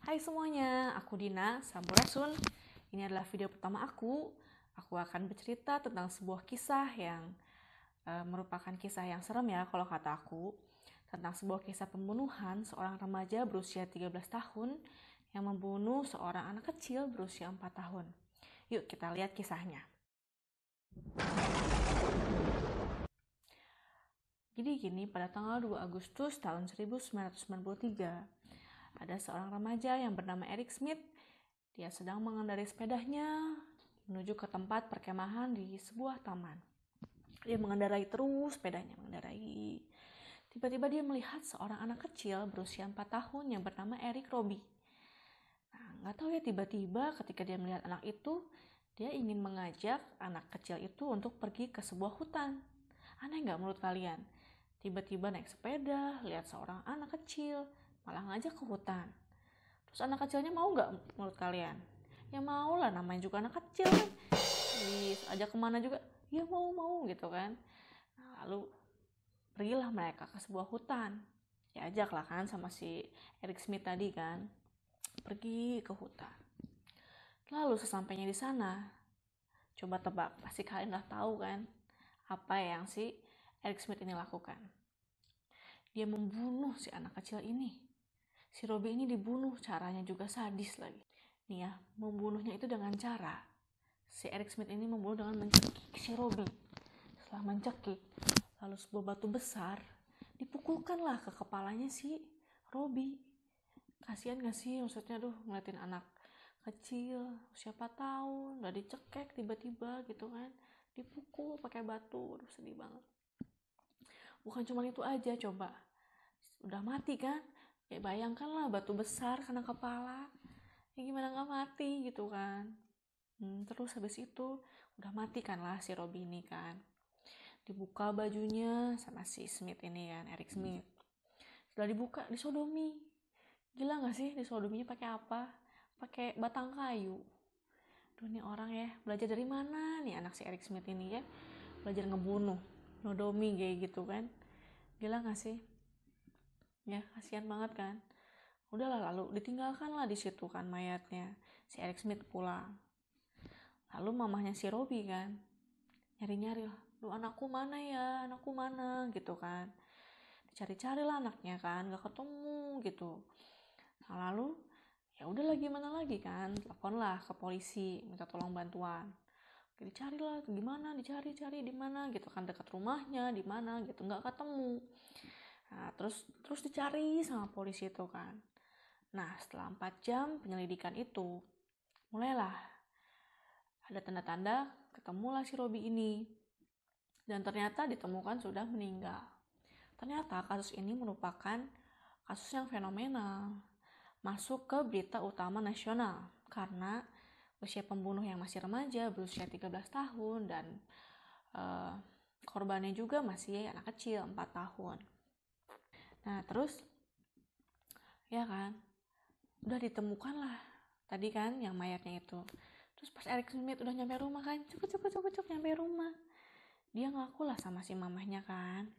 Hai semuanya, aku Dina Sampurasun. Ini adalah video pertama aku. Aku akan bercerita tentang sebuah kisah yang merupakan kisah yang serem ya kalau kata aku. Tentang sebuah kisah pembunuhan seorang remaja berusia 13 tahun yang membunuh seorang anak kecil berusia 4 tahun. Yuk kita lihat kisahnya. Jadi gini, pada tanggal 2 Agustus tahun 1993, ada seorang remaja yang bernama Eric Smith. Dia sedang mengendarai sepedanya menuju ke tempat perkemahan di sebuah taman. Dia mengendarai terus sepedanya, mengendarai. Tiba-tiba dia melihat seorang anak kecil berusia 4 tahun yang bernama Eric Robbie. Nah, gak tahu ya, tiba-tiba ketika dia melihat anak itu, dia ingin mengajak anak kecil itu untuk pergi ke sebuah hutan. Aneh gak menurut kalian? Tiba-tiba naik sepeda, lihat seorang anak kecil, malah ngajak ke hutan. Terus anak kecilnya mau gak menurut kalian? Ya mau lah, namanya juga anak kecil kan. Ajak kemana juga, ya mau gitu kan. Nah, lalu pergilah mereka ke sebuah hutan. Diajak lah kan sama si Eric Smith tadi kan. Pergi ke hutan. Lalu sesampainya di sana, coba tebak, pasti kalian udah tahu kan apa yang si Eric Smith ini lakukan. Dia membunuh si anak kecil ini. Si Robbie ini dibunuh, caranya juga sadis lagi. Nih ya, membunuhnya itu dengan cara si Eric Smith ini membunuh dengan mencekik si Robbie. Setelah mencekik, lalu sebuah batu besar dipukulkanlah ke kepalanya si Robbie. Kasian gak sih, maksudnya ngeliatin anak kecil siapa tahu udah dicekek tiba-tiba gitu kan, dipukul pakai batu. Sedih banget. Bukan cuma itu aja, coba udah mati kan, ya bayangkanlah batu besar kena kepala, ya gimana gak mati gitu kan. Terus habis itu udah mati kan lah si Robbie ini kan, dibuka bajunya sama si Smith ini kan, Eric Smith. Setelah dibuka, disodomi. Gila gak sih disodominya pakai apa? Pakai batang kayu. Duh, nih orang ya belajar dari mana nih anak si Eric Smith ini ya, belajar ngebunuh, nodomi kayak gitu kan. Gila gak sih? Ya kasihan banget kan. Udahlah, lalu ditinggalkan lah di situ kan mayatnya. Si Eric Smith pulang. Lalu mamahnya si Robbie kan nyari-nyari lah, anakku mana ya, anakku mana gitu kan. Dicari-cari lah anaknya kan, gak ketemu gitu. Nah, lalu ya udah lagi mana lagi kan, teleponlah ke polisi minta tolong bantuan. Dicari lah gimana, dicari di mana gitu kan, dekat rumahnya di mana gitu, nggak ketemu. Nah, terus dicari sama polisi itu kan. Nah, setelah 4 jam penyelidikan itu, mulailah ada tanda-tanda ketemulah si Robbie ini. Dan ternyata ditemukan sudah meninggal. Ternyata kasus ini merupakan kasus yang fenomenal, masuk ke berita utama nasional karena usia pembunuh yang masih remaja berusia 13 tahun dan korbannya juga masih anak kecil 4 tahun. Nah terus ya kan, udah ditemukan lah tadi kan yang mayatnya itu. Terus pas Eric Smith udah nyampe rumah kan, cuk nyampe rumah, dia ngaku lah sama si mamahnya kan.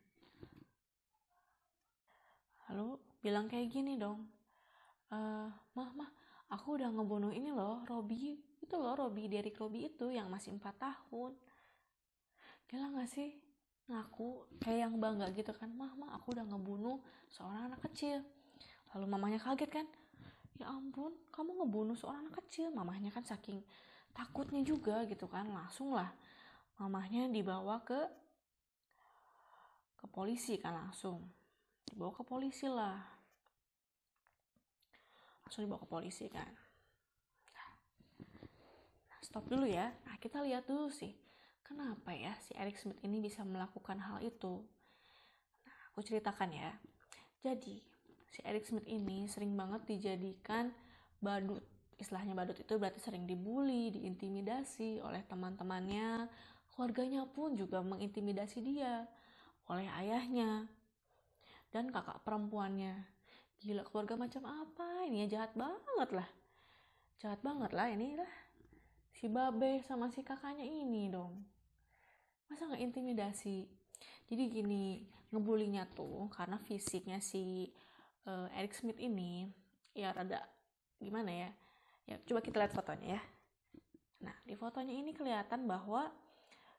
Lalu bilang kayak gini dong, mah aku udah ngebunuh ini loh, Robbie itu loh, Derek Robbie itu yang masih 4 tahun. Gila gak sih, ngaku kayak yang bangga gitu kan, mah aku udah ngebunuh seorang anak kecil. Lalu mamanya kaget kan, ya ampun kamu ngebunuh seorang anak kecil. Mamahnya kan saking takutnya juga gitu kan, langsung lah mamahnya dibawa ke polisi kan, langsung dibawa ke polisi lah, langsung dibawa ke polisi kan. Stop dulu ya. Nah, kita lihat dulu sih, kenapa ya si Eric Smith ini bisa melakukan hal itu. Nah, aku ceritakan ya. Jadi, si Eric Smith ini sering banget dijadikan badut. Istilahnya badut itu berarti sering dibully, diintimidasi oleh teman-temannya. Keluarganya pun juga mengintimidasi dia oleh ayahnya dan kakak perempuannya. Gila, keluarga macam apa ini ya, jahat banget lah ini lah. Si babe sama si kakaknya ini dong, masa gak intimidasi. Jadi gini, ngebulinya tuh karena fisiknya si Eric Smith ini ya rada gimana ya? Ya, coba kita lihat fotonya ya. Nah, di fotonya ini kelihatan bahwa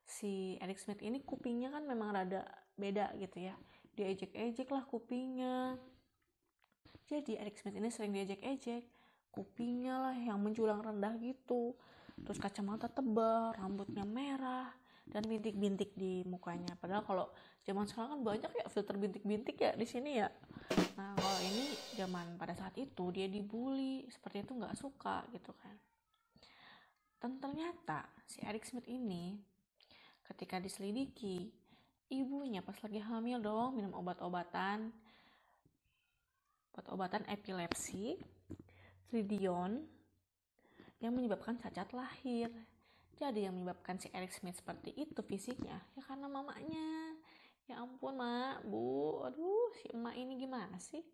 si Eric Smith ini kupingnya kan memang rada beda gitu ya. Diejek-ejek lah kupingnya. Jadi Eric Smith ini sering diejek-ejek. Kupingnya lah yang menjulang rendah gitu. Terus kacamata tebal, rambutnya merah, dan bintik-bintik di mukanya. Padahal kalau zaman sekarang kan banyak ya filter bintik-bintik ya di sini ya. Nah, kalau ini zaman pada saat itu dia dibully, seperti itu nggak suka gitu kan. Dan ternyata si Eric Smith ini ketika diselidiki, ibunya pas lagi hamil dong minum obat-obatan epilepsi, Tridion, yang menyebabkan cacat lahir. Jadi yang menyebabkan si Eric Smith seperti itu fisiknya ya karena mamanya. Ya ampun mak, bu, aduh si emak ini gimana sih?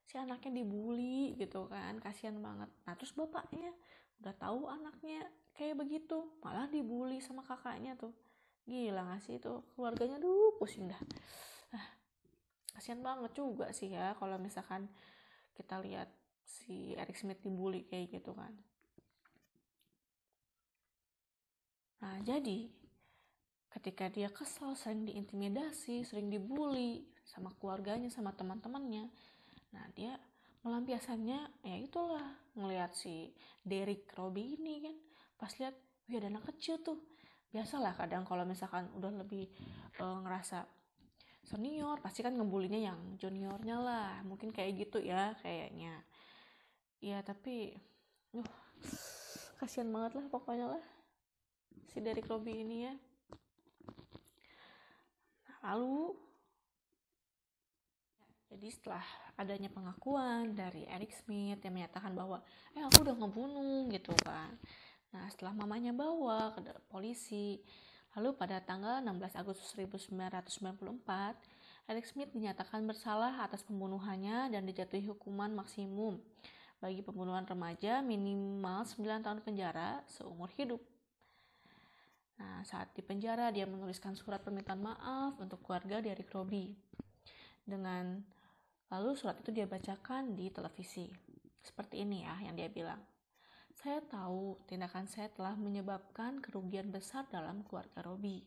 Si anaknya dibully gitu kan, kasihan banget. Nah terus bapaknya udah tahu anaknya kayak begitu, malah dibully sama kakaknya tuh. Gila gak sih itu keluarganya, pusing dah. Kasihan banget juga sih ya kalau misalkan kita lihat si Eric Smith dibully kayak gitu kan. Nah jadi ketika dia kesal, sering diintimidasi, sering dibully sama keluarganya, sama teman-temannya, nah dia melampiaskannya ya itulah ngelihat si Derek Robbie ini kan, pas lihat wih ada anak kecil tuh. Biasalah kadang kalau misalkan udah lebih ngerasa senior pasti kan ngebulinya yang juniornya lah, mungkin kayak gitu ya kayaknya ya. Tapi kasihan banget lah pokoknya lah si Derek Robbie ini ya. Lalu, jadi setelah adanya pengakuan dari Eric Smith yang menyatakan bahwa aku udah ngebunuh gitu kan. Nah setelah mamanya bawa ke polisi, lalu pada tanggal 16 Agustus 1994, Eric Smith dinyatakan bersalah atas pembunuhannya dan dijatuhi hukuman maksimum bagi pembunuhan remaja minimal 9 tahun penjara seumur hidup. Nah, saat di penjara dia menuliskan surat permintaan maaf untuk keluarga dari Robbie. Lalu surat itu dia bacakan di televisi. Seperti ini ya yang dia bilang. Saya tahu tindakan saya telah menyebabkan kerugian besar dalam keluarga Robbie.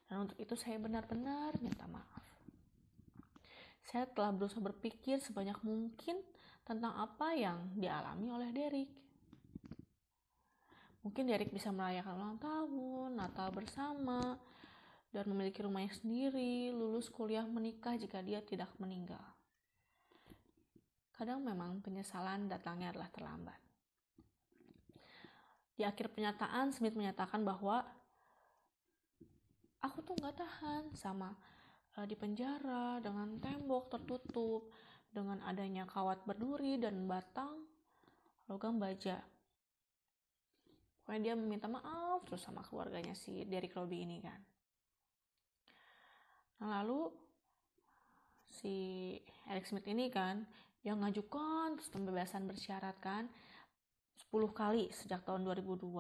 Dan untuk itu saya benar-benar minta maaf. Saya telah berusaha berpikir sebanyak mungkin tentang apa yang dialami oleh Derek. Mungkin Derek bisa merayakan ulang tahun, Natal bersama, dan memiliki rumahnya sendiri, lulus kuliah, menikah jika dia tidak meninggal. Kadang memang penyesalan datangnya adalah terlambat. Di akhir pernyataan, Smith menyatakan bahwa aku tuh gak tahan sama di penjara dengan tembok tertutup, dengan adanya kawat berduri dan batang logam baja. Pokoknya dia meminta maaf terus sama keluarganya si Derek Robbie ini kan. Nah lalu si Eric Smith ini kan yang ngajukan terus pembebasan bersyarat kan 10 kali sejak tahun 2002.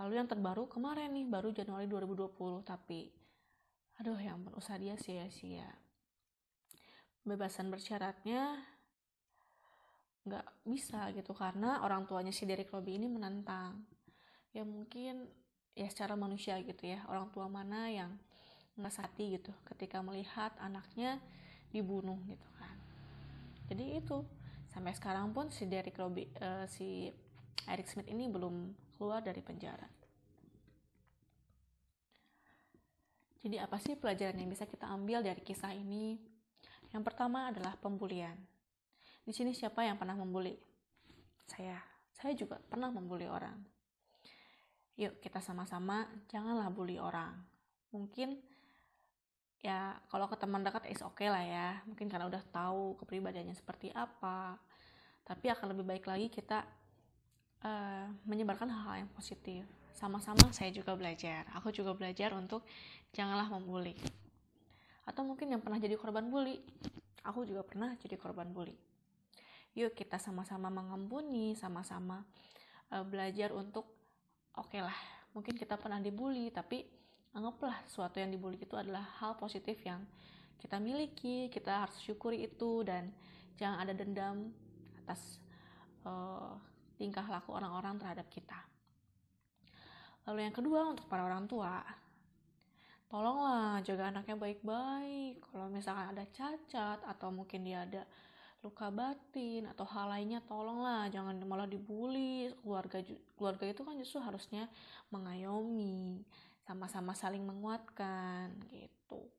Lalu yang terbaru kemarin nih baru Januari 2020, tapi yang berusaha dia sia-sia. Pembebasan bersyaratnya nggak bisa gitu karena orang tuanya si Derek Robbie ini menentang. Ya mungkin ya secara manusia gitu ya, orang tua mana yang nggak hati gitu ketika melihat anaknya dibunuh gitu kan. Jadi itu sampai sekarang pun si Derek Robbie si Eric Smith ini belum keluar dari penjara. Jadi apa sih pelajaran yang bisa kita ambil dari kisah ini? Yang pertama adalah pembulian. Di sini siapa yang pernah membuli? Saya juga pernah membuli orang. Yuk kita sama-sama janganlah bully orang. Mungkin ya kalau ke teman dekat is okay lah ya. Mungkin karena udah tahu kepribadiannya seperti apa. Tapi akan lebih baik lagi kita menyebarkan hal-hal yang positif. Sama-sama saya juga belajar. Aku juga belajar untuk janganlah membuli. Atau mungkin yang pernah jadi korban bully. Aku juga pernah jadi korban bully. Yuk kita sama-sama mengampuni, sama-sama belajar untuk oke lah, mungkin kita pernah dibully, tapi anggaplah suatu yang dibully itu adalah hal positif yang kita miliki, kita harus syukuri itu dan jangan ada dendam atas tingkah laku orang-orang terhadap kita. Lalu yang kedua, untuk para orang tua, tolonglah jaga anaknya baik-baik. Kalau misalkan ada cacat atau mungkin dia ada luka batin atau hal lainnya, tolonglah jangan malah dibully. Keluarga itu kan justru harusnya mengayomi, sama-sama saling menguatkan gitu,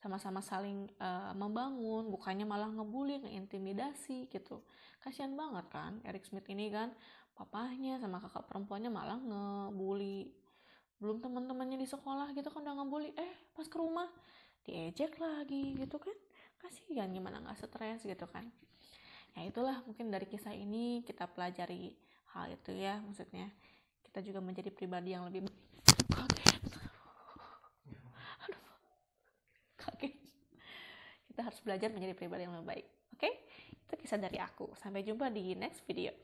sama-sama saling membangun, bukannya malah ngebully, ngeintimidasi gitu. Kasian banget kan Eric Smith ini kan, papahnya sama kakak perempuannya malah ngebully. Belum teman-temannya di sekolah gitu kan udah ngebully, pas ke rumah diejek lagi gitu kan. Kasihan, gimana gak stres gitu kan. Ya itulah, mungkin dari kisah ini kita pelajari hal itu ya, maksudnya kita juga menjadi pribadi yang lebih kaget. Kita harus belajar menjadi pribadi yang lebih baik. Oke? Itu kisah dari aku. Sampai jumpa di next video.